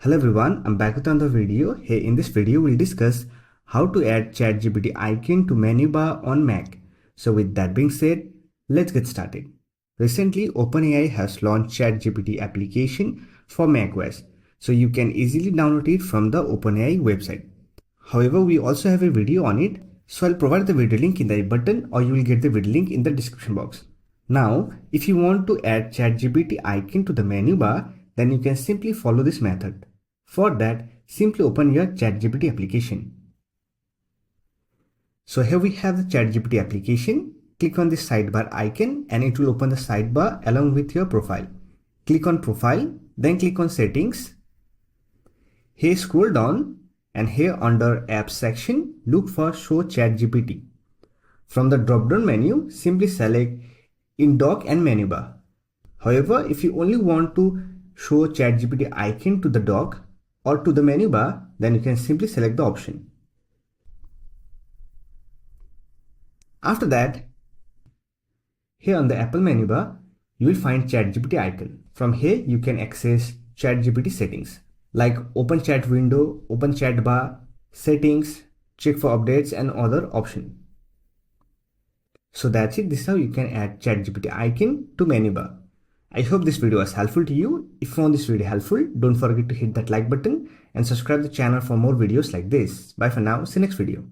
Hello everyone, I'm back with another video. Hey, in this video we'll discuss how to add ChatGPT icon to menu bar on Mac. So with that being said, let's get started. Recently, OpenAI has launched ChatGPT application for macOS, so you can easily download it from the OpenAI website. However, we also have a video on it, so I'll provide the video link in the button or you will get the video link in the description box. Now, if you want to add ChatGPT icon to the menu bar, then you can simply follow this method. For that, simply open your ChatGPT application. So here we have the ChatGPT application. Click on the sidebar icon and it will open the sidebar along with your profile. Click on profile, then click on settings. Here scroll down and here under apps section, look for show ChatGPT. From the drop down menu, simply select in dock and menu bar. However, if you only want to show ChatGPT icon to the dock or to the menu bar, then you can simply select the option. After that, here on the Apple menu bar, you will find ChatGPT icon. From here, you can access ChatGPT settings like open chat window, open chat bar, settings, check for updates and other options. So that's it. This is how you can add ChatGPT icon to menu bar. I hope this video was helpful to you. If you found this video helpful, don't forget to hit that like button and subscribe the channel for more videos like this. Bye for now. See you next video.